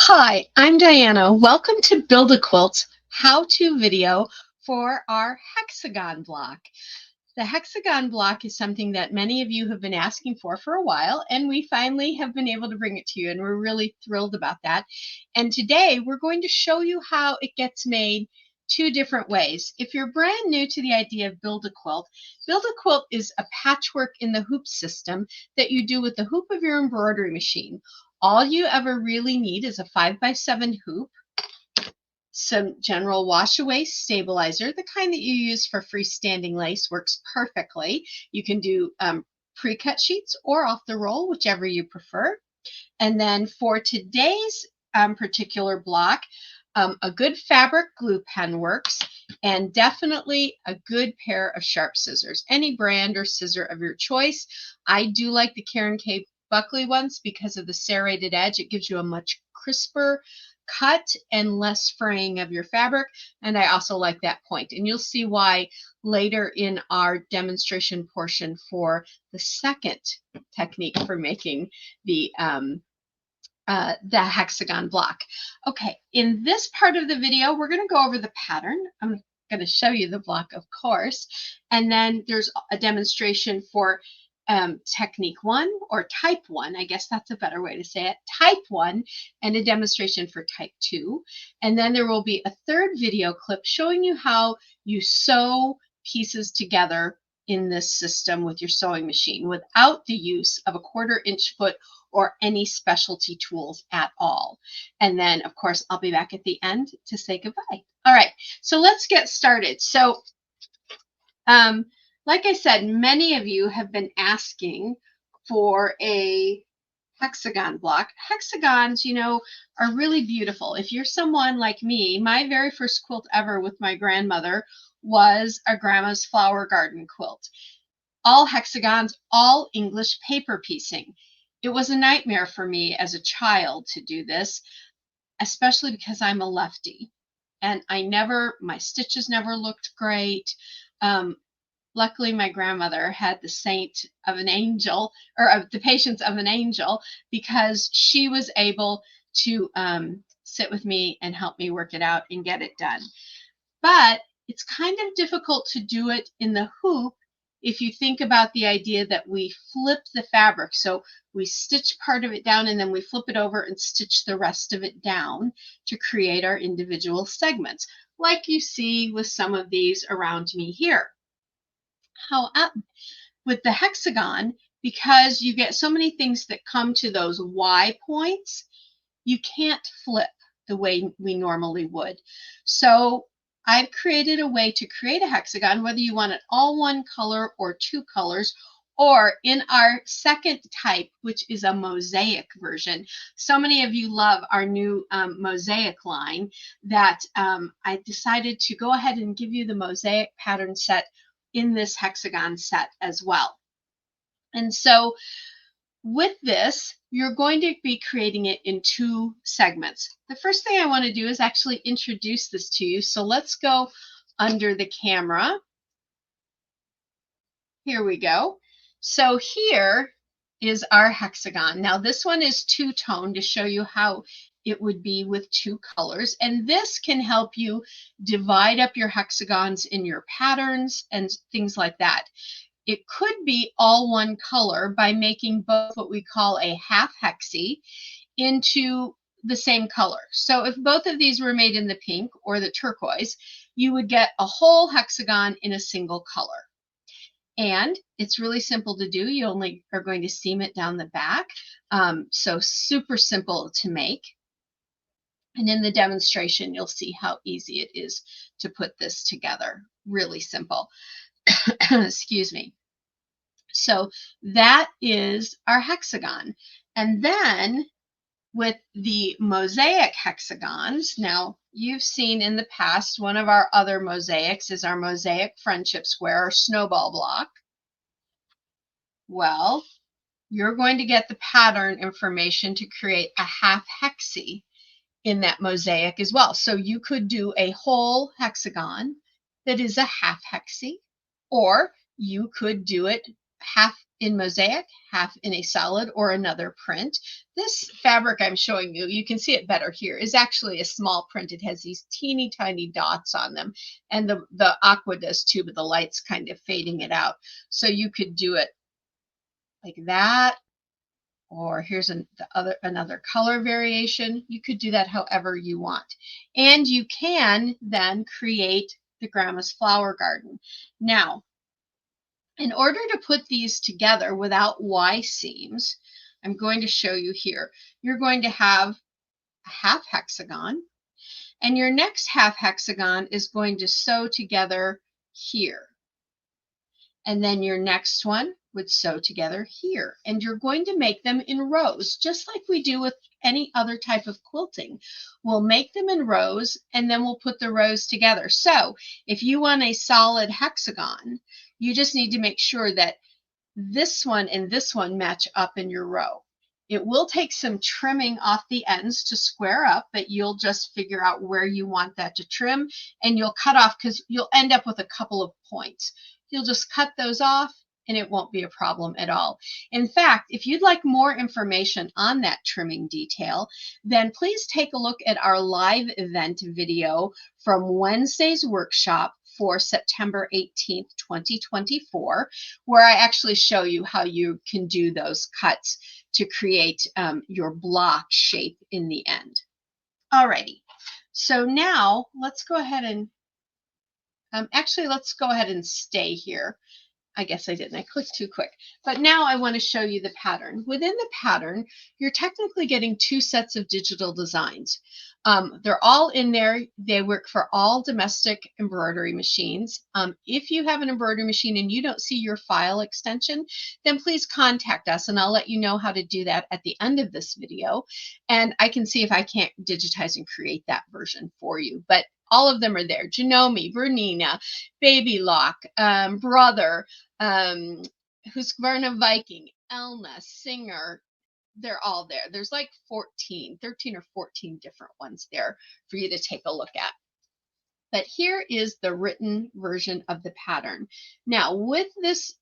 Hi, I'm Diana. Welcome to Build a Quilt how-to video for our hexagon block. The hexagon block is something that many of you have been asking for a while, and we finally have been able to bring it to you, and we're really thrilled about that. And today we're going to show you how it gets made two different ways. If you're brand new to the idea of Build a Quilt is a patchwork in the hoop system that you do with the hoop of your embroidery machine. All you ever really need is a 5x7 hoop, some general wash away stabilizer, the kind that you use for freestanding lace works perfectly. You can do pre-cut sheets or off the roll, whichever you prefer. And then for today's particular block, a good fabric glue pen works, and definitely a good pair of sharp scissors, any brand or scissor of your choice. I do like the Karen K. Buckley ones because of the serrated edge. It gives you a much crisper cut and less fraying of your fabric, and I also like that point, and you'll see why later in our demonstration portion for the second technique for making the hexagon block. Okay, in this part of the video, we're going to go over the pattern. I'm going to show you the block, of course, and then there's a demonstration for technique 1 or type 1. I guess that's a better way to say it. Type 1 and a demonstration for type 2. And then there will be a third video clip showing you how you sew pieces together in this system with your sewing machine without the use of a 1/4 inch foot or any specialty tools at all. And then, of course, I'll be back at the end to say goodbye. All right, so let's get started. So, like I said, many of you have been asking for a hexagon block. Hexagons, you know, are really beautiful. If you're someone like me, my very first quilt ever with my grandmother was a grandma's flower garden quilt. All hexagons, all English paper piecing. It was a nightmare for me as a child to do this, especially because I'm a lefty. And my stitches never looked great. Luckily, my grandmother had the saint of an angel, or the patience of an angel, because she was able to sit with me and help me work it out and get it done. But it's kind of difficult to do it in the hoop if you think about the idea that we flip the fabric. So we stitch part of it down and then we flip it over and stitch the rest of it down to create our individual segments, like you see with some of these around me here. However, with the hexagon, because you get so many things that come to those Y points, you can't flip the way we normally would. So I've created a way to create a hexagon, whether you want it all one color or two colors, or in our second type, which is a mosaic version. So many of you love our new mosaic line that I decided to go ahead and give you the mosaic pattern set in this hexagon set as well. And so with this, you're going to be creating it in two segments. The first thing I want to do is actually introduce this to you. So let's go under the camera. Here we go. So here is our hexagon. Now this one is two-tone to show you how it would be with two colors. And this can help you divide up your hexagons in your patterns and things like that. It could be all one color by making both what we call a half hexie into the same color. So if both of these were made in the pink or the turquoise, you would get a whole hexagon in a single color. And it's really simple to do. You only are going to seam it down the back. So super simple to make. And in the demonstration, you'll see how easy it is to put this together. Really simple. Excuse me. So that is our hexagon. And then with the mosaic hexagons, now you've seen in the past, one of our other mosaics is our mosaic friendship square or snowball block. Well, you're going to get the pattern information to create a half hexie in that mosaic as well. So you could do a whole hexagon that is a half hexie, or you could do it half in Mosaic, half in a solid or another print. This fabric I'm showing you, you can see it better here, is actually a small print. It has these teeny tiny dots on them, and the aqua does too, but the light's kind of fading it out. So you could do it like that, or here's another color variation. You could do that however you want. And you can then create the Grandma's Flower Garden. Now, in order to put these together without Y seams, I'm going to show you here. You're going to have a half hexagon, and your next half hexagon is going to sew together here. And then your next one would sew together here. And you're going to make them in rows, just like we do with any other type of quilting. We'll make them in rows, and then we'll put the rows together. So if you want a solid hexagon, you just need to make sure that this one and this one match up in your row. It will take some trimming off the ends to square up, but you'll just figure out where you want that to trim, and you'll cut off because you'll end up with a couple of points. You'll just cut those off and it won't be a problem at all. In fact, if you'd like more information on that trimming detail, then please take a look at our live event video from Wednesday's workshop for September 18th, 2024, where I actually show you how you can do those cuts to create your block shape in the end. Alrighty, so now let's go ahead and actually, let's go ahead and stay here. I guess I didn't. I clicked too quick. But now I want to show you the pattern. Within the pattern, you're technically getting two sets of digital designs. They're all in there. They work for all domestic embroidery machines. If you have an embroidery machine and you don't see your file extension, then please contact us and I'll let you know how to do that at the end of this video. And I can see if I can't digitize and create that version for you. But all of them are there. Janome, Bernina, Baby Lock, Brother, Husqvarna Viking, Elna, Singer. They're all there. There's like 13 or 14 different ones there for you to take a look at. But here is the written version of the pattern. Now, with this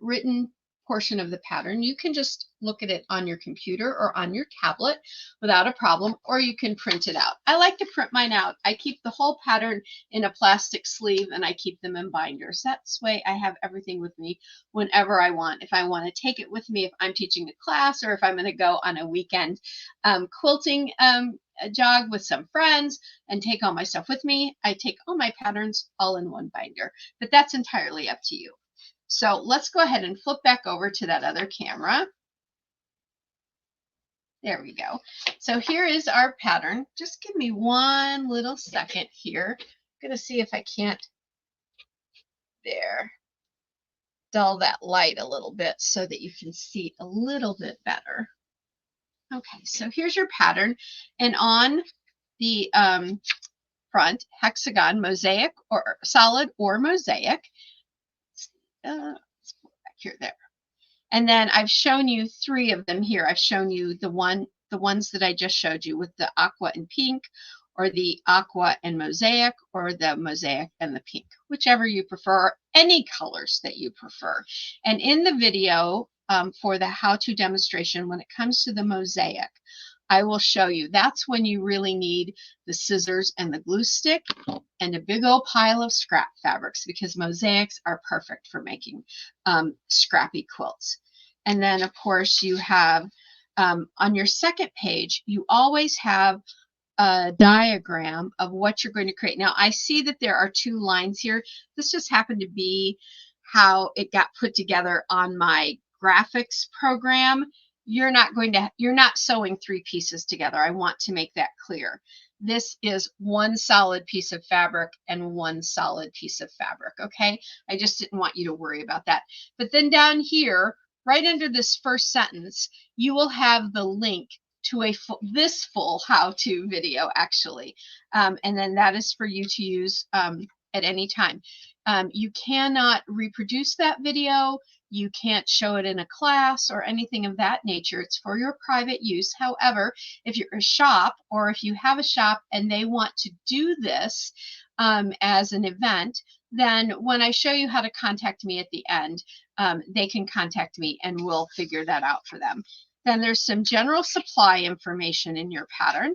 written portion of the pattern, you can just look at it on your computer or on your tablet without a problem, or you can print it out. I like to print mine out. I keep the whole pattern in a plastic sleeve and I keep them in binders. That's the way I have everything with me whenever I want. If I want to take it with me, if I'm teaching a class, or if I'm going to go on a weekend quilting a jog with some friends and take all my stuff with me, I take all my patterns all in one binder. But that's entirely up to you. So let's go ahead and flip back over to that other camera. There we go. So here is our pattern. Just give me one little second here. I'm going to see if I can't, there, dull that light a little bit so that you can see a little bit better. Okay, so here's your pattern. And on the front, hexagon, mosaic, or solid or mosaic. Let's put it back here, there. And then I've shown you three of them here. I've shown you the ones that I just showed you with the aqua and pink, or the aqua and mosaic, or the mosaic and the pink, whichever you prefer, any colors that you prefer. And in the video for the how-to demonstration, when it comes to the mosaic, I will show you. That's when you really need the scissors and the glue stick and a big old pile of scrap fabrics, because mosaics are perfect for making scrappy quilts. And then, of course, you have on your second page, you always have a diagram of what you're going to create. Now, I see that there are two lines here. This just happened to be how it got put together on my graphics program. You're not sewing three pieces together. I want to make that clear. This is one solid piece of fabric and one solid piece of fabric, okay? I just didn't want you to worry about that. But then down here, right under this first sentence, you will have the link to this full how-to video, actually. And then that is for you to use at any time. You cannot reproduce that video. You can't show it in a class or anything of that nature. It's for your private use. However, if you're a shop, or if you have a shop and they want to do this as an event, then when I show you how to contact me at the end, they can contact me and we'll figure that out for them. Then there's some general supply information in your pattern.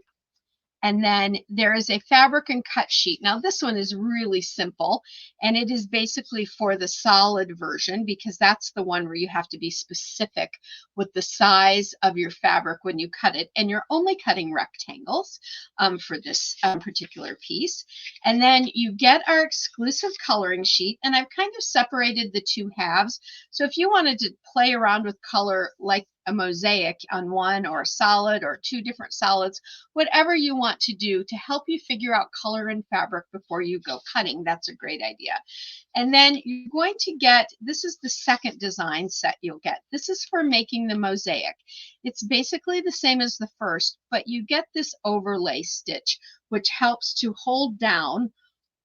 And then there is a fabric and cut sheet. Now this one is really simple, and it is basically for the solid version because that's the one where you have to be specific with the size of your fabric when you cut it. And you're only cutting rectangles for this particular piece. And then you get our exclusive coloring sheet, and I've kind of separated the two halves. So if you wanted to play around with color like a mosaic on one, or a solid, or two different solids, whatever you want to do to help you figure out color and fabric before you go cutting, that's a great idea. And then you're going to get, this is the second design set you'll get. This is for making the mosaic. It's basically the same as the first, but you get this overlay stitch, which helps to hold down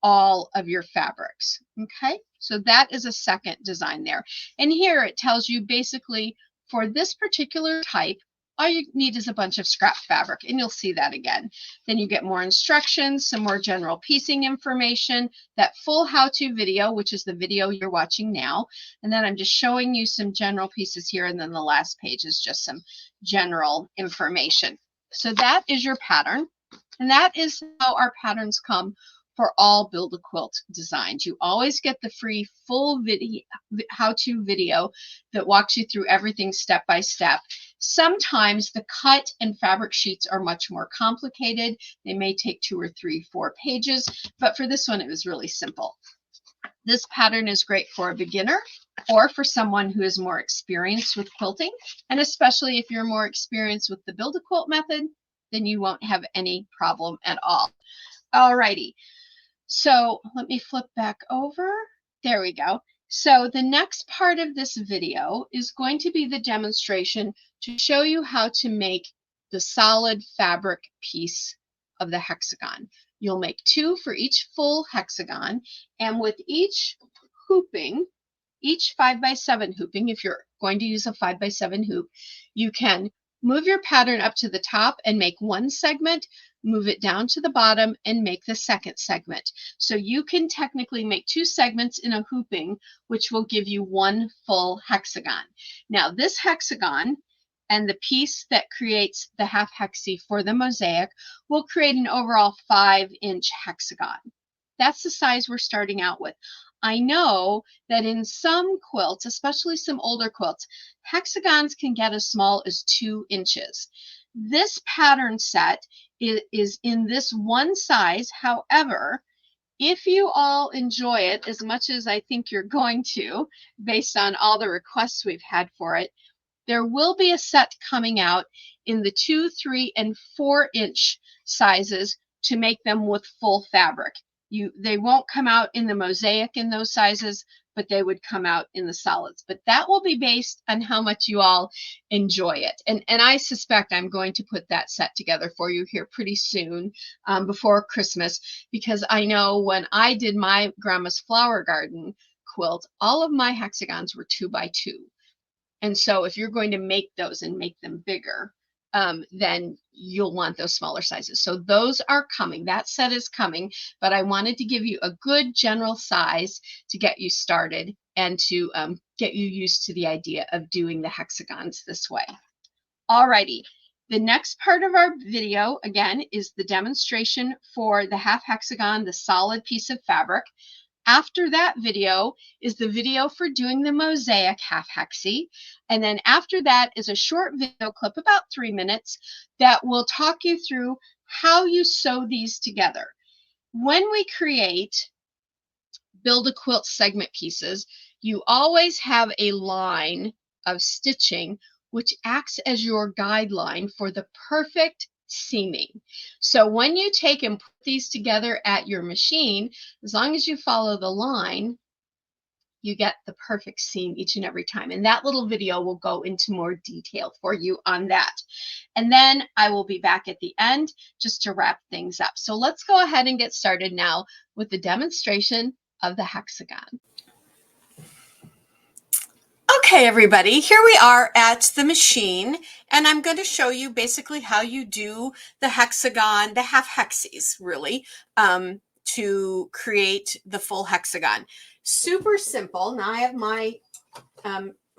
all of your fabrics. Okay, so that is a second design there. And here it tells you basically for this particular type, all you need is a bunch of scrap fabric, and you'll see that again. Then you get more instructions, some more general piecing information, that full how-to video, which is the video you're watching now. And then I'm just showing you some general pieces here, and then the last page is just some general information. So that is your pattern, and that is how our patterns come for all Build a Quilt designs. You always get the free full video, how-to video that walks you through everything step by step. Sometimes the cut and fabric sheets are much more complicated. They may take 2 or 3, 4 pages, but for this one, it was really simple. This pattern is great for a beginner or for someone who is more experienced with quilting, and especially if you're more experienced with the Build a Quilt method, then you won't have any problem at all. Alrighty. So let me flip back over. There we go. So the next part of this video is going to be the demonstration to show you how to make the solid fabric piece of the hexagon. You'll make 2 for each full hexagon, and with each hooping, each 5x7 hooping, if you're going to use a 5x7 hoop, you can move your pattern up to the top and make 1 segment, move it down to the bottom and make the second segment. So you can technically make 2 segments in a hooping, which will give you 1 full hexagon. Now this hexagon and the piece that creates the half hexie for the mosaic will create an overall 5-inch hexagon. That's the size we're starting out with. I know that in some quilts, especially some older quilts, hexagons can get as small as 2 inches. This pattern set is in this one size. However, if you all enjoy it as much as I think you're going to, based on all the requests we've had for it, there will be a set coming out in the 2, 3, and 4-inch sizes to make them with full fabric. They won't come out in the mosaic in those sizes, but they would come out in the solids. But that will be based on how much you all enjoy it. And I suspect I'm going to put that set together for you here pretty soon, before Christmas, because I know when I did my grandma's flower garden quilt, all of my hexagons were 2x2. And so if you're going to make those and make them bigger, then you'll want those smaller sizes. So those are coming. That set is coming, but I wanted to give you a good general size to get you started and to get you used to the idea of doing the hexagons this way. Alrighty. The next part of our video, again, is the demonstration for the half hexagon, the solid piece of fabric. After that video is the video for doing the mosaic half hexie. And then after that is a short video clip, about 3 minutes, that will talk you through how you sew these together. When we create Build a Quilt segment pieces, you always have a line of stitching which acts as your guideline for the perfect seaming. So when you take and put these together at your machine, as long as you follow the line, you get the perfect seam each and every time. And that little video will go into more detail for you on that. And then I will be back at the end just to wrap things up. So let's go ahead and get started now with the demonstration of the hexagon. Okay, everybody, here we are at the machine, and I'm going to show you basically how you do the hexagon, the half hexies, really, to create the full hexagon. Super simple. Now I have my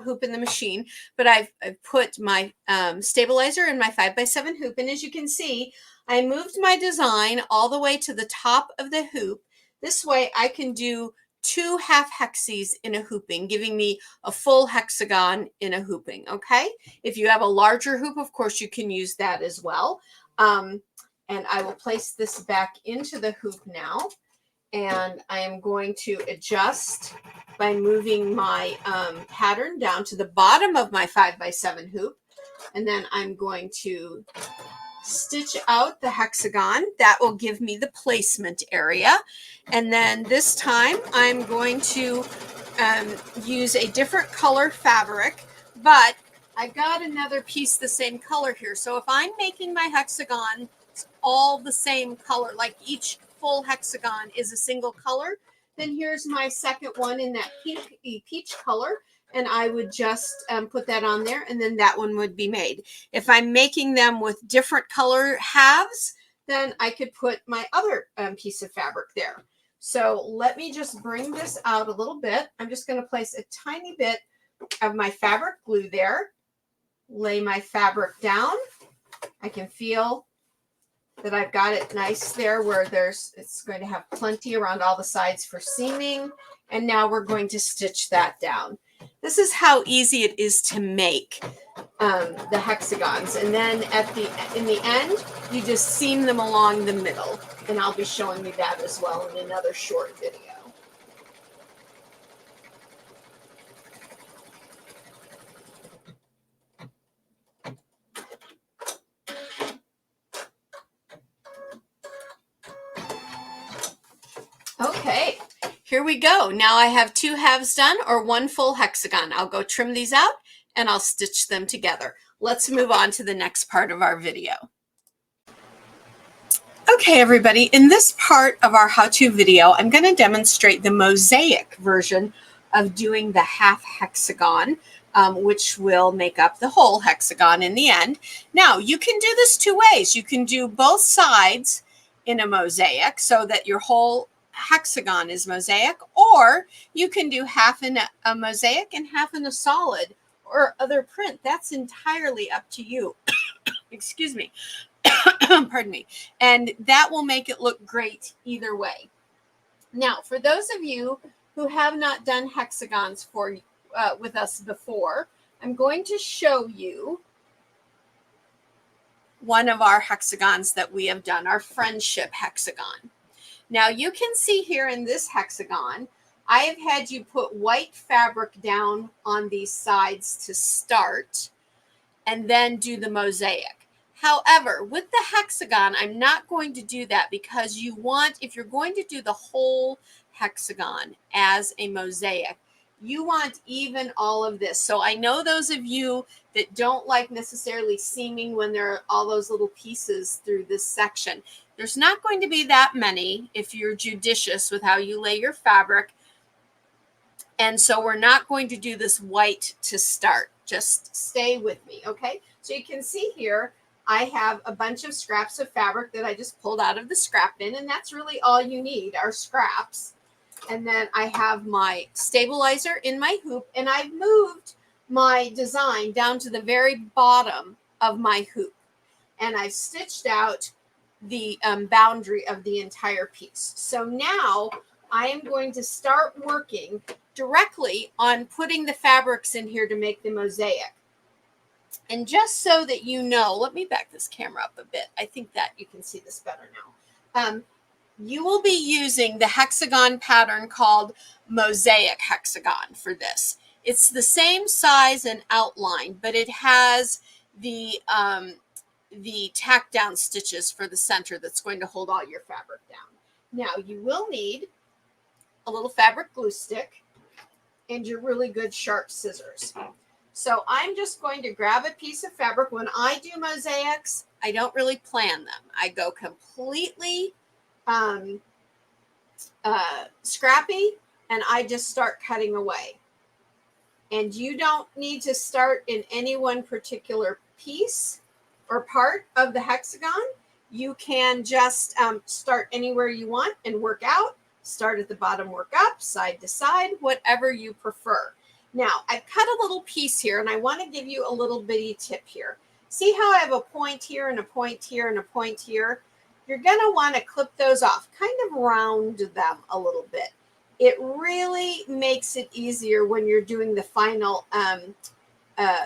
hoop in the machine, but I've put my stabilizer in my 5x7 hoop, and as you can see, I moved my design all the way to the top of the hoop. This way I can do 2 half hexes in a hooping, giving me a full hexagon in a hooping. Okay, if you have a larger hoop, of course you can use that as well. And I will place this back into the hoop now, and I am going to adjust by moving my pattern down to the bottom of my 5x7 hoop, and then I'm going to stitch out the hexagon. That will give me the placement area, and then this time I'm going to use a different color fabric, but I got another piece the same color here. So if I'm making my hexagon all the same color, like each full hexagon is a single color, then here's my second one in that peach color, and I would just put that on there, and then that one would be made. If I'm making them with different color halves, then I could put my other piece of fabric there. So let me just bring this out a little bit. I'm just going to place a tiny bit of my fabric glue there, lay my fabric down. I can feel that I've got it nice there where it's going to have plenty around all the sides for seaming. And now we're going to stitch that down. This is how easy it is to make the hexagons. And then in the end, you just seam them along the middle. And I'll be showing you that as well in another short video. Okay, here we go. Now I have 2 halves done, or 1 full hexagon. I'll go trim these out and I'll stitch them together. Let's move on to the next part of our video. Okay, everybody, in this part of our how-to video, I'm going to demonstrate the mosaic version of doing the half hexagon, which will make up the whole hexagon in the end. Now, you can do this 2 ways. You can do both sides in a mosaic so that your whole hexagon is mosaic, or you can do half in a mosaic and half in a solid or other print. That's entirely up to you. Excuse me. Pardon me. And that will make it look great either way. Now, for those of you who have not done hexagons with us before, I'm going to show you one of our hexagons that we have done, our friendship hexagon. Now you can see here in this hexagon, I have had you put white fabric down on these sides to start and then do the mosaic. However, with the hexagon, I'm not going to do that because you want, if you're going to do the whole hexagon as a mosaic, you want even all of this. So I know those of you that don't like necessarily seaming when there are all those little pieces through this section. There's not going to be that many if you're judicious with how you lay your fabric. And so we're not going to do this white to start. Just stay with me, okay? So you can see here, I have a bunch of scraps of fabric that I just pulled out of the scrap bin, and that's really all you need are scraps. And then I have my stabilizer in my hoop, and I've moved my design down to the very bottom of my hoop. And I've stitched out the boundary of the entire piece. So now I am going to start working directly on putting the fabrics in here to make the mosaic. And just so that you know, let me back this camera up a bit. I think that you can see this better now. You will be using the hexagon pattern called Mosaic Hexagon for this. It's the same size and outline, but it has the tack down stitches for the center that's going to hold all your fabric down. Now you will need a little fabric glue stick and your really good sharp scissors. So I'm just going to grab a piece of fabric. When I do mosaics, I don't really plan them. I go completely scrappy, and I just start cutting away. And you don't need to start in any one particular piece or part of the hexagon. You can just start anywhere you want and work out. Start at the bottom, work up, side to side, whatever you prefer. Now, I've cut a little piece here, and I want to give you a little bitty tip here. See how I have a point here and a point here and a point here? You're going to want to clip those off, kind of round them a little bit. It really makes it easier when you're doing the final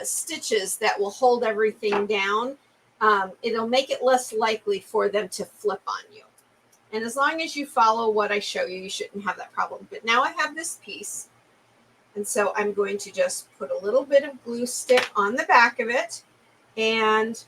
stitches that will hold everything down. It'll make it less likely for them to flip on you. And as long as you follow what I show you, you shouldn't have that problem. But now I have this piece. And so I'm going to just put a little bit of glue stick on the back of it. And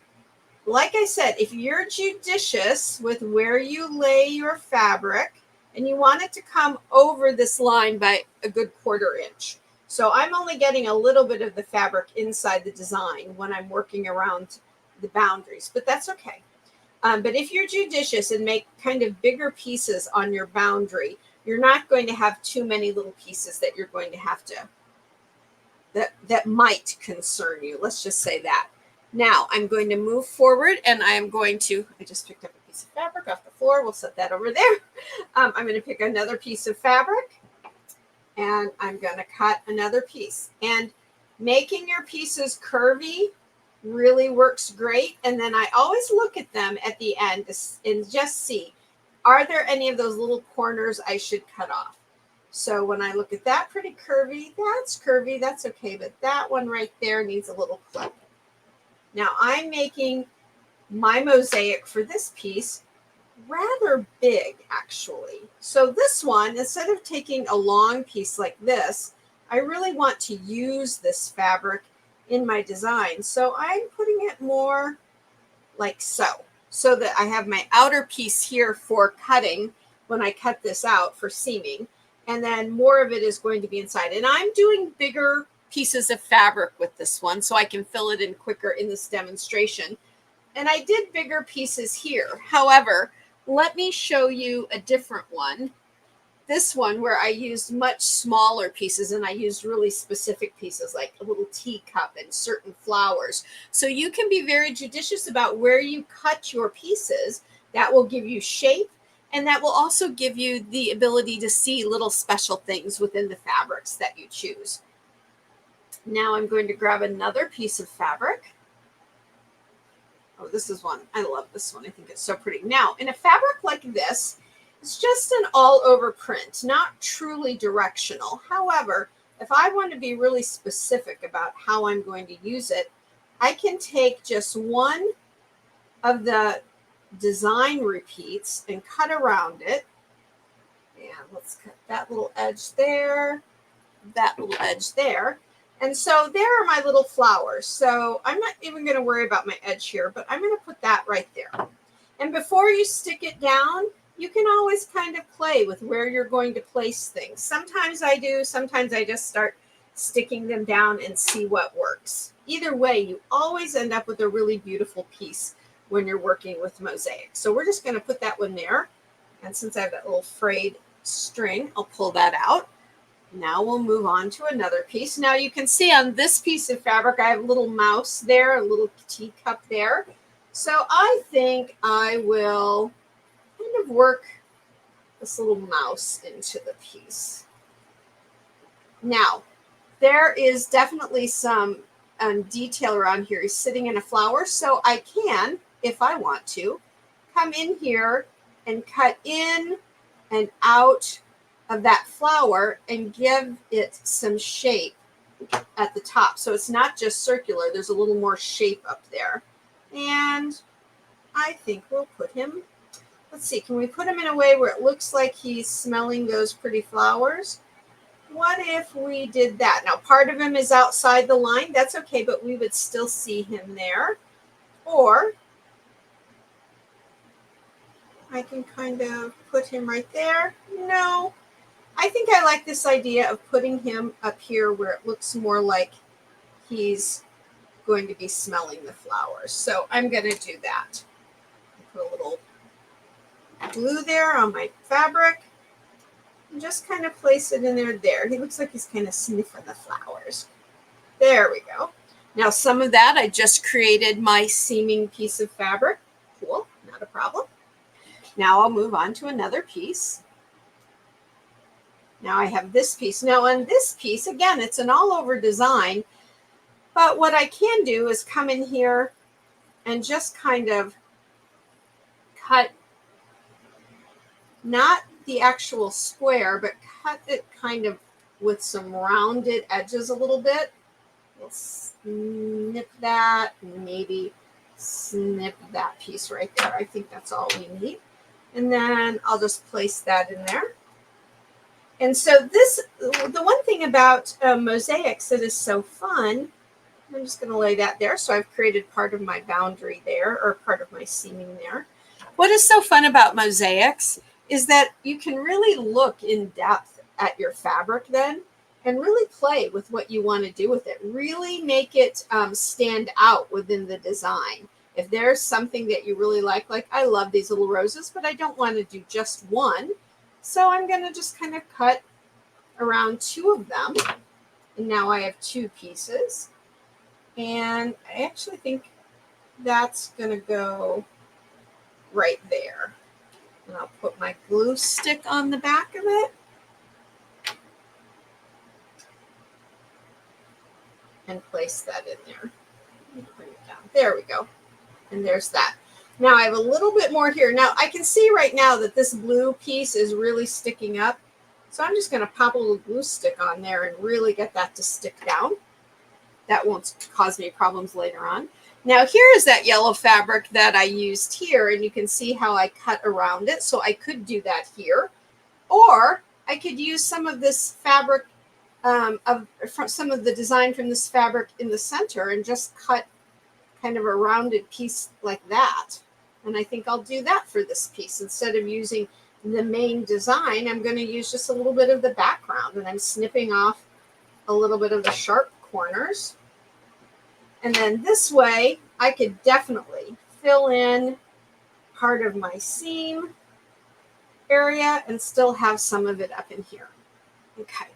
like I said, if you're judicious with where you lay your fabric and you want it to come over this line by a good 1/4 inch. So I'm only getting a little bit of the fabric inside the design when I'm working around the boundaries, but that's okay. But if you're judicious and make kind of bigger pieces on your boundary, you're not going to have too many little pieces that you're going to have to, that might concern you. Let's just say that. Now I'm going to move forward and I am going to, I just picked up a piece of fabric off the floor. We'll set that over there. I'm going to pick another piece of fabric and I'm going to cut another piece. And making your pieces curvy really works great. And then I always look at them at the end and just see, are there any of those little corners I should cut off? So when I look at that pretty curvy, that's okay. But that one right there needs a little clip. Now I'm making my mosaic for this piece rather big, actually. So this one, instead of taking a long piece like this, I really want to use this fabric in my design. So I'm putting it more like so that I have my outer piece here for cutting when I cut this out for seaming. And then more of it is going to be inside. And I'm doing bigger pieces of fabric with this one so I can fill it in quicker in this demonstration. And I did bigger pieces here. However, let me show you a different one. This one where I used much smaller pieces and I used really specific pieces like a little teacup and certain flowers. So you can be very judicious about where you cut your pieces. That will give you shape and that will also give you the ability to see little special things within the fabrics that you choose. Now I'm going to grab another piece of fabric. Oh, this is one. I love this one. I think it's so pretty. Now, in a fabric like this, it's just an all-over print, not truly directional. However, if I want to be really specific about how I'm going to use it, I can take just one of the design repeats and cut around it. And let's cut that little edge there, that little edge there. And so there are my little flowers. So I'm not even going to worry about my edge here, but I'm going to put that right there. And before you stick it down, you can always kind of play with where you're going to place things. Sometimes I do, sometimes I just start sticking them down and see what works. Either way, you always end up with a really beautiful piece when you're working with mosaic. So we're just going to put that one there. And since I have that little frayed string, I'll pull that out. Now we'll move on to another piece. Now you can see on this piece of fabric, I have a little mouse there, a little teacup there. So I think I will kind of work this little mouse into the piece. Now, there is definitely some detail around here. He's sitting in a flower, so I can, if I want to, come in here and cut in and out of that flower and give it some shape at the top. So it's not just circular, there's a little more shape up there. And I think we'll put him, let's see, can we put him in a way where it looks like he's smelling those pretty flowers? What if we did that? Now, part of him is outside the line. That's okay, but we would still see him there. Or I can kind of put him right there. No, I think I like this idea of putting him up here where it looks more like he's going to be smelling the flowers. So I'm going to do that. Put a little glue there on my fabric and just kind of place it in there. He looks like he's kind of sniffing the flowers. There we go. Now some of that, I just created my seaming piece of fabric. Cool, not a problem. Now I'll move on to another piece. Now I have this piece. Now on this piece, again, it's an all over design, but what I can do is come in here and just kind of cut, not the actual square, but cut it kind of with some rounded edges a little bit. We'll snip that, maybe snip that piece right there. I think that's all we need. And then I'll just place that in there. And so this, the one thing about mosaics that is so fun, I'm just going to lay that there. So I've created part of my boundary there, or part of my seaming there. What is so fun about mosaics is that you can really look in depth at your fabric then and really play with what you want to do with it. Really make it stand out within the design. If there's something that you really like I love these little roses, but I don't want to do just one. So I'm going to just kind of cut around 2 of them. And now I have 2 pieces. And I actually think that's going to go right there. And I'll put my glue stick on the back of it. And place that in there. Bring it down. There we go. And there's that. Now I have a little bit more here. Now I can see right now that this blue piece is really sticking up. So I'm just going to pop a little glue stick on there and really get that to stick down. That won't cause me problems later on. Now here is that yellow fabric that I used here, and you can see how I cut around it. So I could do that here, or I could use some of this fabric, from some of the design from this fabric in the center and just cut kind of a rounded piece like that. And I think I'll do that for this piece. Instead of using the main design, I'm going to use just a little bit of the background, and I'm snipping off a little bit of the sharp corners. And then this way, I could definitely fill in part of my seam area and still have some of it up in here. Okay,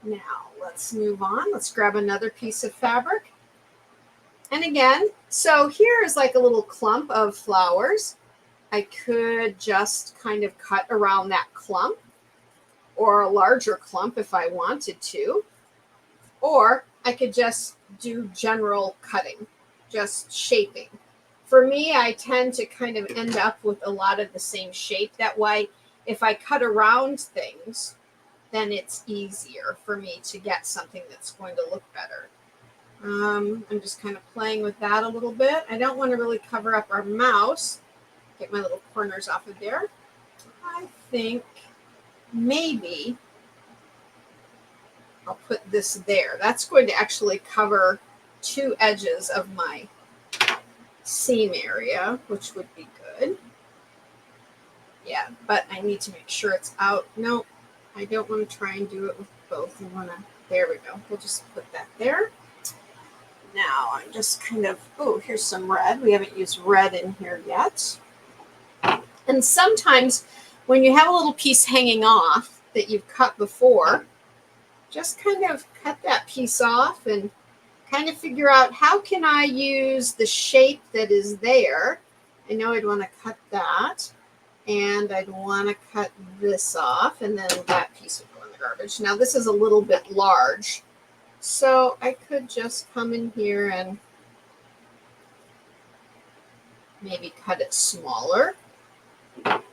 now let's move on. Let's grab another piece of fabric. And again, so here is like a little clump of flowers. I could just kind of cut around that clump, or a larger clump if I wanted to, or I could just do general cutting, just shaping. For me, I tend to kind of end up with a lot of the same shape. That way, if I cut around things, then it's easier for me to get something that's going to look better. I'm just kind of playing with that a little bit. I don't want to really cover up our mouse. Get my little corners off of there. I think maybe I'll put this there. That's going to actually cover 2 edges of my seam area, which would be good. Yeah, but I need to make sure it's out. No, I don't want to try and do it with both. I want to, there we go. We'll just put that there. Now I'm just kind of, oh, here's some red. We haven't used red in here yet. And sometimes when you have a little piece hanging off that you've cut before, just kind of cut that piece off and kind of figure out, how can I use the shape that is there? I know I'd want to cut that, and I'd want to cut this off, and then that piece would go in the garbage. Now this is a little bit large, so I could just come in here and maybe cut it smaller. And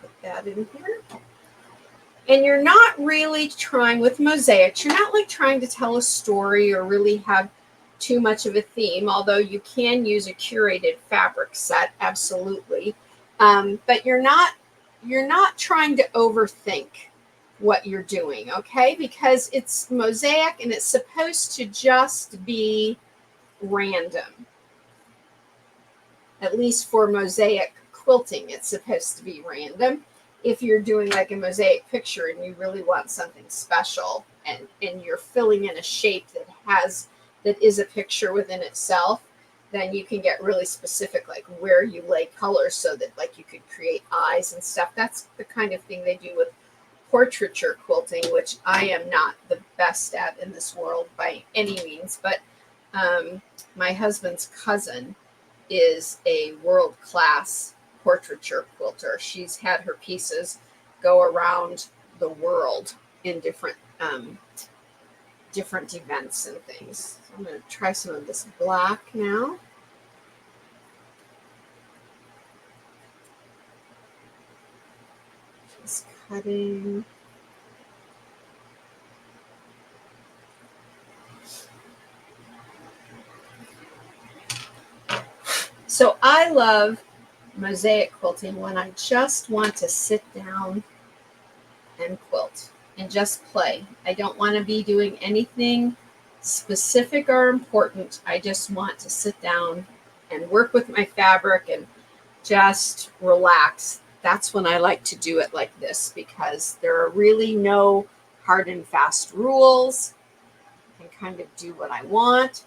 put that in here. And you're not really trying, with mosaics, you're not like trying to tell a story or really have too much of a theme, although you can use a curated fabric set, absolutely. But you're not trying to overthink what you're doing, okay? Because it's mosaic and it's supposed to just be random. At least for mosaic quilting, it's supposed to be random. If you're doing like a mosaic picture and you really want something special, and you're filling in a shape that is a picture within itself, then you can get really specific, like where you lay colors so that like you could create eyes and stuff. That's the kind of thing they do with portraiture quilting, which I am not the best at in this world by any means, but my husband's cousin is a world-class portraiture quilter. She's had her pieces go around the world in different different events and things. So I'm going to try some of this black now. Just cutting. So I love mosaic quilting when I just want to sit down and quilt and just play. I don't want to be doing anything specific or important. I just want to sit down and work with my fabric and just relax. That's when I like to do it like this, because there are really no hard and fast rules. I can kind of do what I want.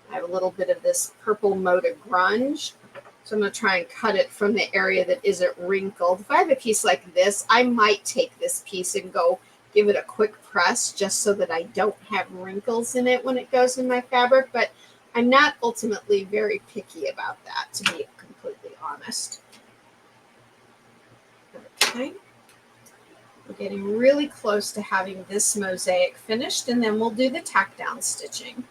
I have a little bit of this purple Moda Grunge. So I'm going to try and cut it from the area that isn't wrinkled. If I have a piece like this, I might take this piece and go give it a quick press just so that I don't have wrinkles in it when it goes in my fabric. But I'm not ultimately very picky about that, to be completely honest. Okay. We're getting really close to having this mosaic finished, and then we'll do the tack down stitching.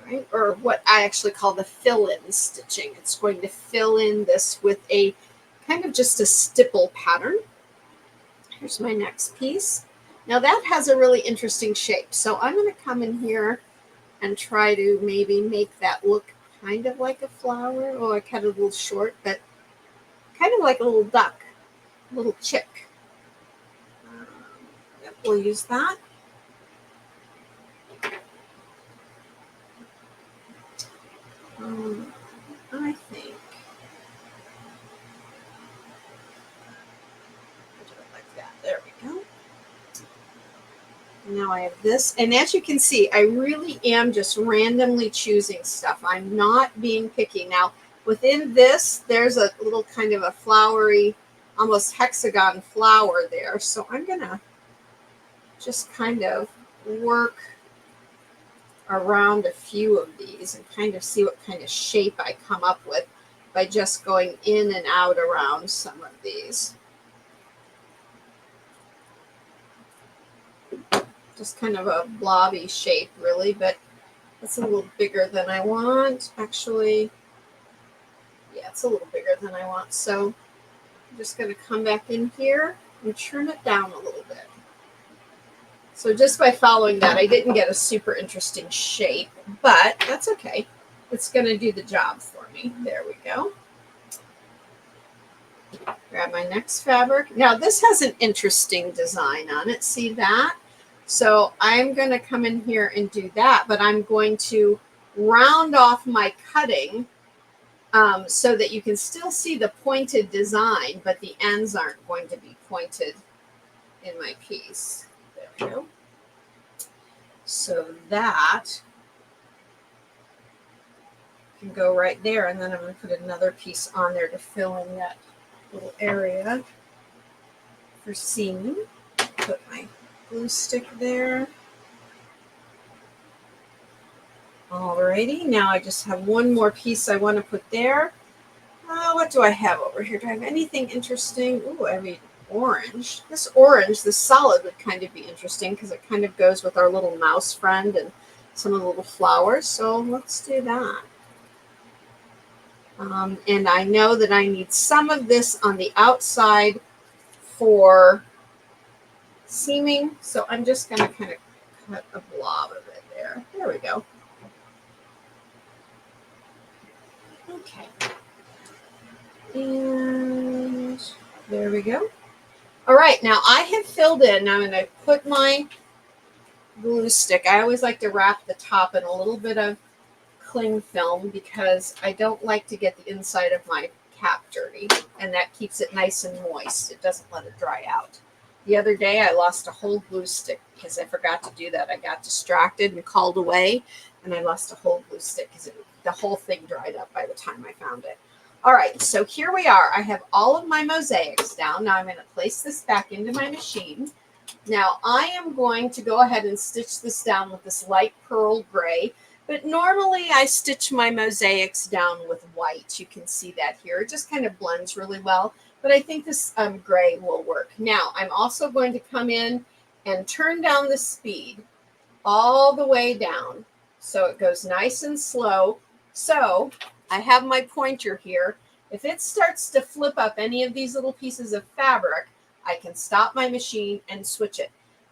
Right? Or what I actually call the fill-in stitching. It's going to fill in this with a kind of just a stipple pattern. Here's my next piece. Now that has a really interesting shape. So I'm going to come in here and try to maybe make that look kind of like a flower. Oh, I cut it a little short, but kind of like a little duck, a little chick. Yep, we'll use that. I think I'll do it like that. There we go. Now I have this, and as you can see, I really am just randomly choosing stuff. I'm not being picky. Now, within this, there's a little kind of a flowery, almost hexagon flower there. So I'm going to just kind of work around a few of these and kind of see what kind of shape I come up with by just going in and out around some of these. Just kind of a blobby shape, really, but it's a little bigger than I want. Actually, yeah, it's a little bigger than I want. So I'm just going to come back in here and trim it down a little bit. So just by following that, I didn't get a super interesting shape, but that's okay. It's going to do the job for me. There we go. Grab my next fabric. Now this has an interesting design on it. See that? So I'm going to come in here and do that, but I'm going to round off my cutting so that you can still see the pointed design, but the ends aren't going to be pointed in my piece. There we go. So that can go right there, and then I'm going to put another piece on there to fill in that little area for seaming. Put my glue stick there. Alrighty, now I just have one more piece I want to put there. What do I have over here? Do I have anything interesting? Ooh, I mean, orange. This orange, this solid would kind of be interesting because it kind of goes with our little mouse friend and some of the little flowers. So let's do that. And I know that I need some of this on the outside for seaming. So I'm just going to kind of cut a blob of it there. There we go. Okay. And there we go. All right, now I have filled in. Now I'm going to put my glue stick. I always like to wrap the top in a little bit of cling film because I don't like to get the inside of my cap dirty, and that keeps it nice and moist. It doesn't let it dry out. The other day I lost a whole glue stick because I forgot to do that. I got distracted and called away, and I lost a whole glue stick because the whole thing dried up by the time I found it. All right, so here we are. I have all of my mosaics down. Now I'm going to place this back into my machine. Now I am going to go ahead and stitch this down with this light pearl gray, but normally I stitch my mosaics down with white. You can see that here. It just kind of blends really well. but I think this gray will work. Now, I'm also going to come in and turn down the speed all the way down so it goes nice and slow. So I have my pointer here. If it starts to flip up any of these little pieces of fabric, I can stop my machine and switch it.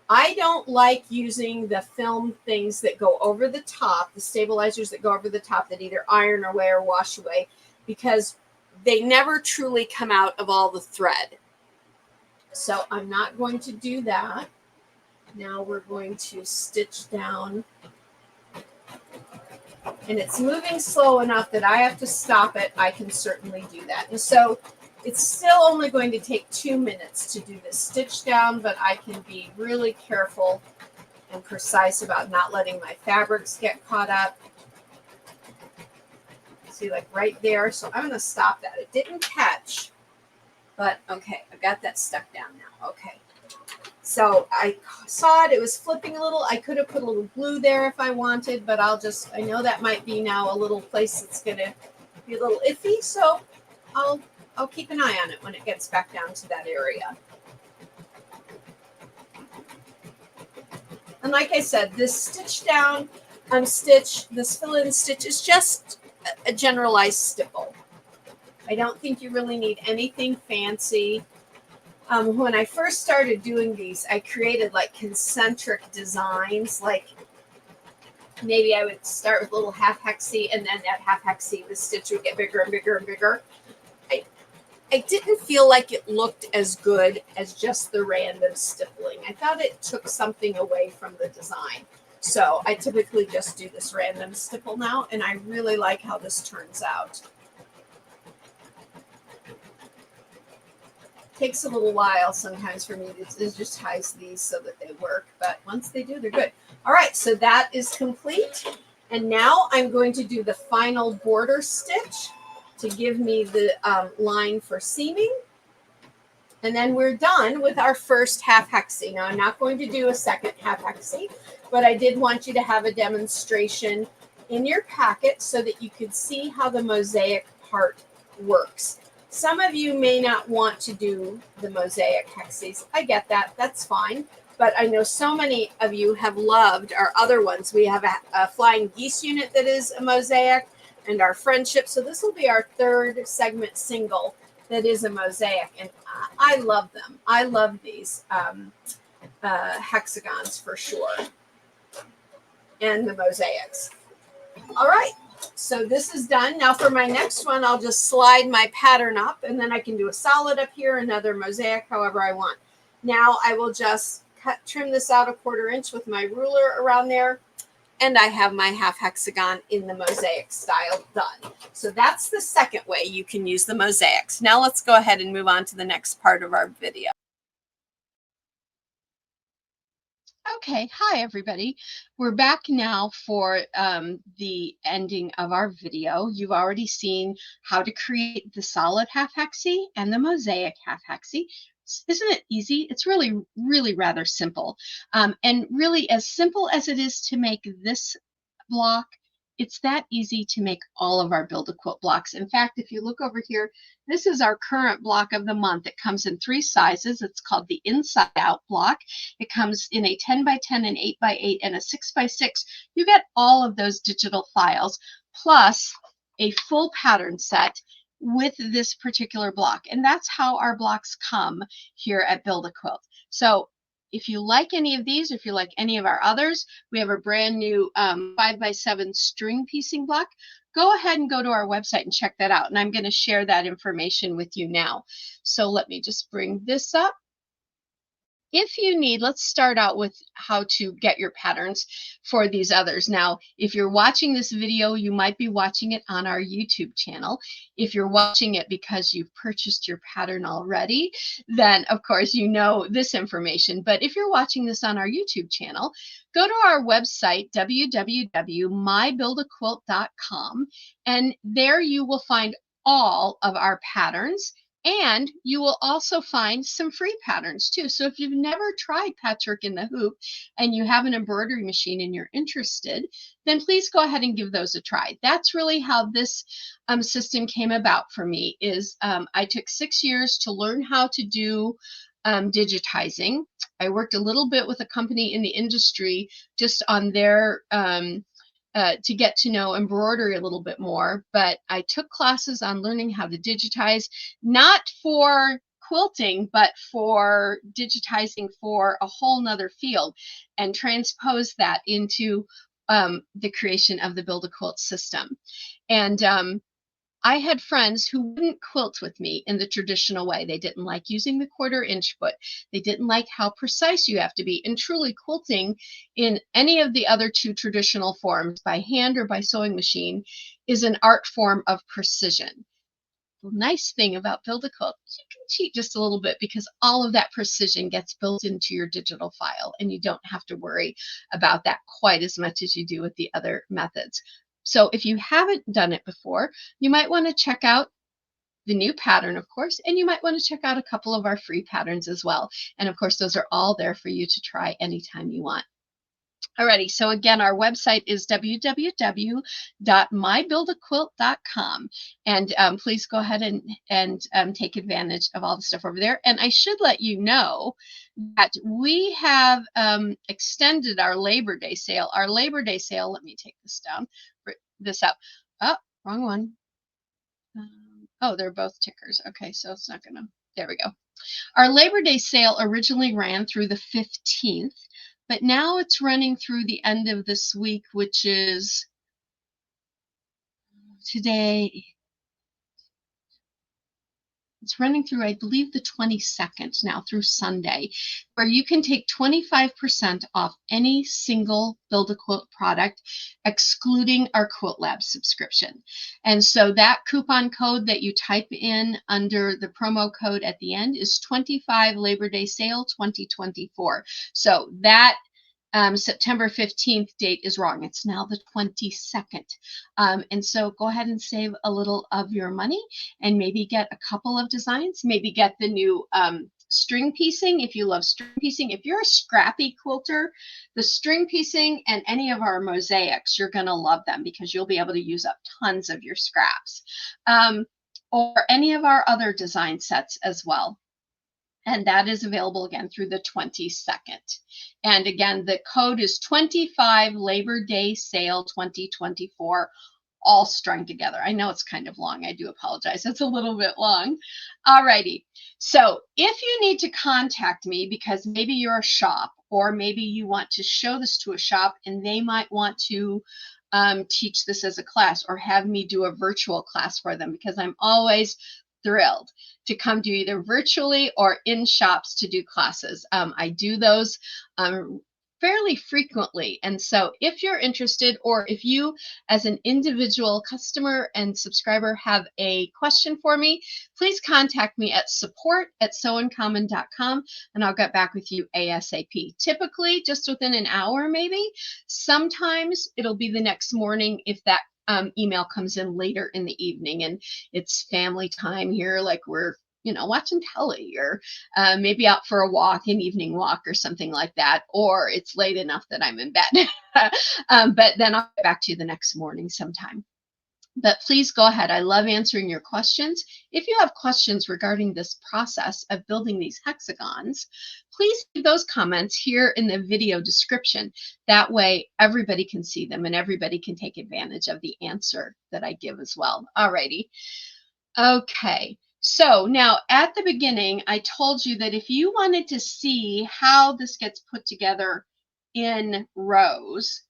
I don't like using the film things that go over the top, the stabilizers that go over the top that either iron away or wash away, because they never truly come out of all the thread. So I'm not going to do that. Now we're going to stitch down, and it's moving slow enough that I have to stop it. I can certainly do that. And so it's still only going to take 2 minutes to do this stitch down, but I can be really careful and precise about not letting my fabrics get caught up. See, like right there. So I'm going to stop that. It didn't catch, but okay, I've got that stuck down now. Okay. So I saw it was flipping a little. I could have put a little glue there if I wanted, but I know that might be now a little place that's going to be a little iffy. So I'll keep an eye on it when it gets back down to that area. And like I said, this stitch down, stitch, this fill-in stitch is just a generalized stipple. I don't think you really need anything fancy. When I first started doing these, I created like concentric designs. Like maybe I would start with a little half hexie, and then at half hexie, the stitch would get bigger and bigger and bigger. I didn't feel like it looked as good as just the random stippling. I thought it took something away from the design. So I typically just do this random stipple now, and I really like how this turns out. Takes a little while sometimes for me to just ties these so that they work, but once they do, they're good. All right, so that is complete. And now I'm going to do the final border stitch to give me the line for seaming. And then we're done with our first half hexie. Now I'm not going to do a second half hexie, but I did want you to have a demonstration in your packet so that you could see how the mosaic part works. Some of you may not want to do the mosaic hexies. I get that. That's fine. But I know so many of you have loved our other ones. We have a flying geese unit that is a mosaic, and our friendship. So this will be our third segment single that is a mosaic. And I love them. I love these hexagons for sure. And the mosaics. All right. So this is done. Now for my next one, I'll just slide my pattern up, and then I can do a solid up here, another mosaic, however I want. Now I will just trim this out 1/4 inch with my ruler around there, and I have my half hexagon in the mosaic style done. So that's the second way you can use the mosaics. Now let's go ahead and move on to the next part of our video. Okay, hi everybody. We're back now for the ending of our video. You've already seen how to create the solid half hexie and the mosaic half hexie. Isn't it easy? It's really, really rather simple. And really as simple as it is to make this block, it's that easy to make all of our Build a Quilt blocks. In fact, if you look over here, this is our current block of the month. It comes in 3 sizes. It's called the Inside Out block. It comes in a 10 by 10, an 8 by 8, and a 6 by 6. You get all of those digital files, plus a full pattern set with this particular block. And that's how our blocks come here at Build a Quilt. So if you like any of these, if you like any of our others, we have a brand new 5 by 7 string piecing block. Go ahead and go to our website and check that out. And I'm going to share that information with you now. So let me just bring this up. If you need, let's start out with how to get your patterns for these others. Now, if you're watching this video, you might be watching it on our YouTube channel. If you're watching it because you've purchased your pattern already, then of course you know this information. But if you're watching this on our YouTube channel, go to our website, www.mybuildaquilt.com, and there you will find all of our patterns And you will also find some free patterns too. So if you've never tried patchwork in the hoop and you have an embroidery machine and you're interested, then please go ahead and give those a try. That's really how this system came about for me. Is I took 6 years to learn how to do digitizing. I worked a little bit with a company in the industry just on their to get to know embroidery a little bit more, but I took classes on learning how to digitize, not for quilting, but for digitizing for a whole nother field, and transpose that into the creation of the Build a Quilt system. And I had friends who wouldn't quilt with me in the traditional way. They didn't like using the 1/4 inch foot. They didn't like how precise you have to be. And truly, quilting in any of the other two traditional forms, by hand or by sewing machine, is an art form of precision. The nice thing about Build a Quilt, you can cheat just a little bit because all of that precision gets built into your digital file, and you don't have to worry about that quite as much as you do with the other methods. So if you haven't done it before, you might want to check out the new pattern, of course, and you might want to check out a couple of our free patterns as well. And of course, those are all there for you to try anytime you want. Alrighty, so again, our website is www.mybuildaquilt.com, and please go ahead and take advantage of all the stuff over there. And I should let you know that we have extended our Labor Day sale. Our Labor Day sale, let me take this down, this up. Oh, wrong one. Oh, they're both tickers. Okay, so it's not gonna, there we go. Our Labor Day sale originally ran through the 15th, but now it's running through the end of this week, which is today. It's running through, I believe, the 22nd now through Sunday, where you can take 25% off any single Build a Quilt product, excluding our Quilt Lab subscription. And so that coupon code that you type in under the promo code at the end is 25 Labor Day Sale 2024. So that September 15th date is wrong. It's now the 22nd. And so go ahead and save a little of your money and maybe get a couple of designs, maybe get the new string piecing if you love string piecing. If you're a scrappy quilter, the string piecing and any of our mosaics, you're going to love them because you'll be able to use up tons of your scraps. Or any of our other design sets as well. And that is available again through the 22nd. And again, the code is 25 Labor Day Sale 2024, all strung together. I know it's kind of long. I do apologize. It's a little bit long. Alrighty. So if you need to contact me because maybe you're a shop or maybe you want to show this to a shop and they might want to teach this as a class or have me do a virtual class for them, because I'm always thrilled to come to either virtually or in shops to do classes. I do those fairly frequently. And so if you're interested, or if you as an individual customer and subscriber have a question for me, please contact me at support@sewincommon.com and I'll get back with you ASAP. Typically just within an hour, maybe. Sometimes it'll be the next morning if that email comes in later in the evening and it's family time here, like we're watching telly, or maybe out for a walk, an evening walk or something like that, or it's late enough that I'm in bed. But then I'll get back to you the next morning sometime. But please go ahead. I love answering your questions. If you have questions regarding this process of building these hexagons, please leave those comments here in the video description. That way everybody can see them and everybody can take advantage of the answer that I give as well. Alrighty. Okay. So now at the beginning, I told you that if you wanted to see how this gets put together in rows,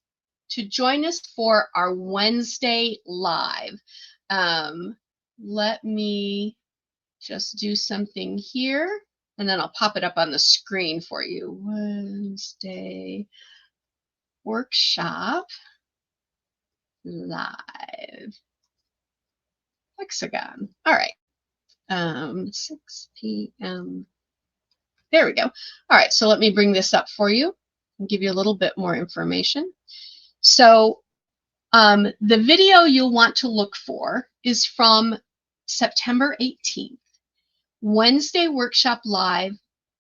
to join us for our Wednesday live. Let me just do something here and then I'll pop it up on the screen for you. Wednesday workshop live. Hexagon. All right. 6 p.m. There we go. All right. So let me bring this up for you and give you a little bit more information. So the video you'll want to look for is from September 18th, Wednesday workshop live,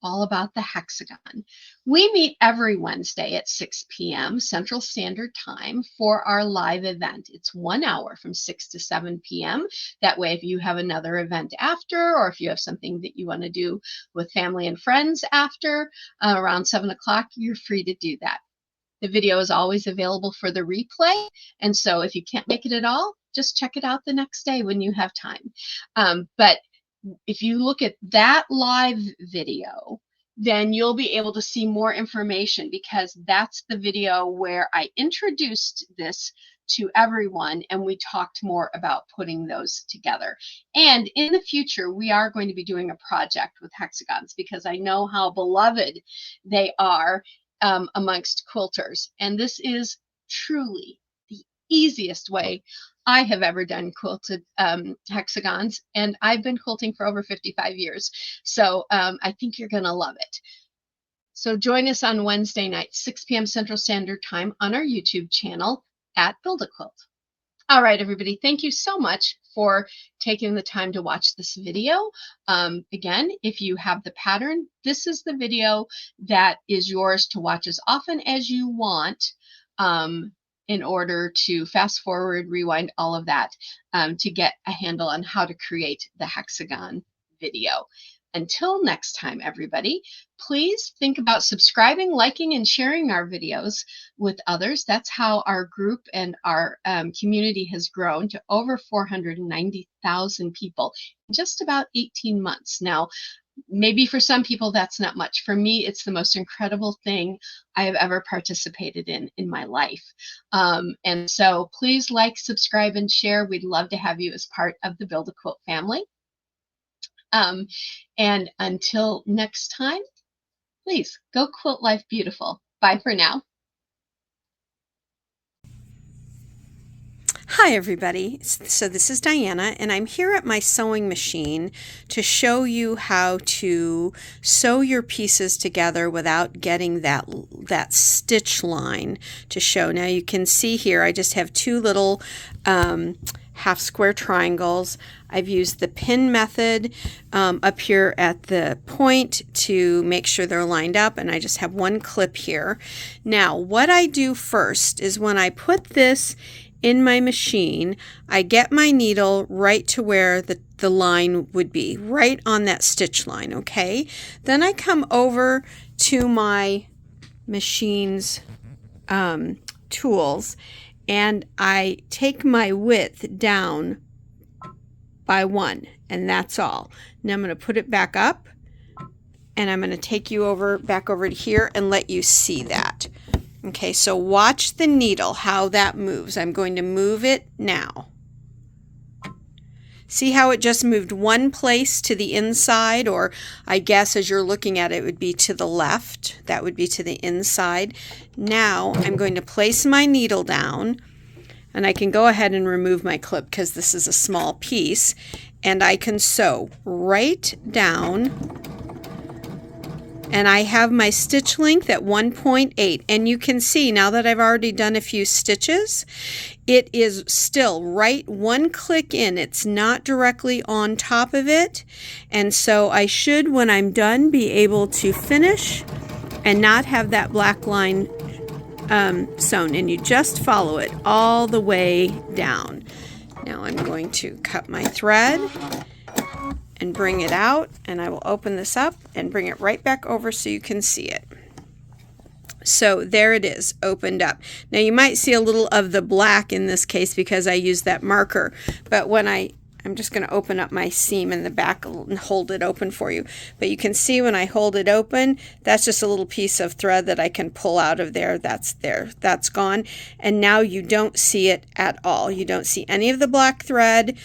all about the hexagon. We meet every Wednesday at 6 p.m. Central Standard Time for our live event. It's 1 hour from 6 to 7 p.m. That way, if you have another event after, or if you have something that you want to do with family and friends after, around 7 o'clock, you're free to do that. The video is always available for the replay. And so if you can't make it at all, just check it out the next day when you have time. But if you look at that live video, then you'll be able to see more information, because that's the video where I introduced this to everyone and we talked more about putting those together. And in the future, we are going to be doing a project with hexagons, because I know how beloved they are amongst quilters. And this is truly the easiest way I have ever done quilted hexagons, and I've been quilting for over 55 years. So I think you're going to love it. So join us on Wednesday night, 6 p.m. Central Standard Time on our YouTube channel at Build A Quilt. All right, everybody, thank you so much for taking the time to watch this video. Again, if you have the pattern, this is the video that is yours to watch as often as you want, in order to fast forward, rewind, all of that, to get a handle on how to create the hexagon video. Until next time, everybody, please think about subscribing, liking, and sharing our videos with others. That's how our group and our community has grown to over 490,000 people in just about 18 months. Now, maybe for some people that's not much. For me, it's the most incredible thing I have ever participated in my life. And so please like, subscribe, and share. We'd love to have you as part of the Build A Quilt family. And until next time, please go quilt life beautiful. Bye for now. Hi everybody, so this is Diana and I'm here at my sewing machine to show you how to sew your pieces together without getting that stitch line to show. Now you can see here I just have two little half square triangles. I've used the pin method up here at the point to make sure they're lined up, and I just have one clip here. Now what I do first is when I put this in my machine, I get my needle right to where the line would be, right on that stitch line, okay? Then I come over to my machine's tools and I take my width down by 1, and that's all. Now I'm going to put it back up, and I'm going to take you back over to here and let you see that. Okay, so watch the needle, how that moves. I'm going to move it now. See how it just moved one place to the inside, or I guess as you're looking at it, it would be to the left. That would be to the inside. Now I'm going to place my needle down, and I can go ahead and remove my clip because this is a small piece, and I can sew right down. And I have my stitch length at 1.8, and you can see now that I've already done a few stitches, it is still right one click in. It's not directly on top of it, and so I should, when I'm done, be able to finish and not have that black line sewn, and you just follow it all the way down. Now I'm going to cut my thread and bring it out, and I will open this up and bring it right back over so you can see it. So there it is, opened up. Now you might see a little of the black in this case because I used that marker, but when I'm just going to open up my seam in the back and hold it open for you. But you can see when I hold it open, that's just a little piece of thread that I can pull out of there. That's gone. And now you don't see it at all. You don't see any of the black thread,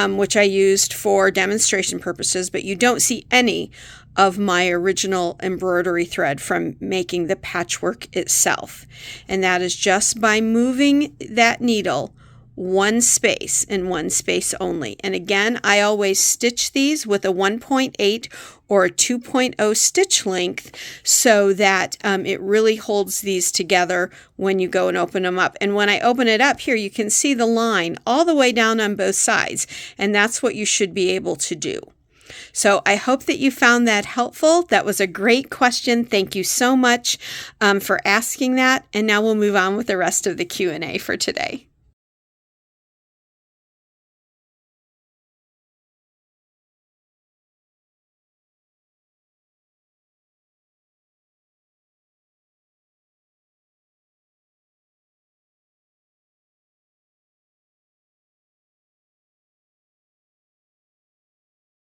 which I used for demonstration purposes, but you don't see any of my original embroidery thread from making the patchwork itself. And that is just by moving that needle one space and one space only. And again, I always stitch these with a 1.8 or a 2.0 stitch length so that it really holds these together when you go and open them up. And when I open it up here, you can see the line all the way down on both sides, and that's what you should be able to do. So I hope that you found that helpful. That was a great question. Thank you so much for asking that. And now we'll move on with the rest of the Q&A for today.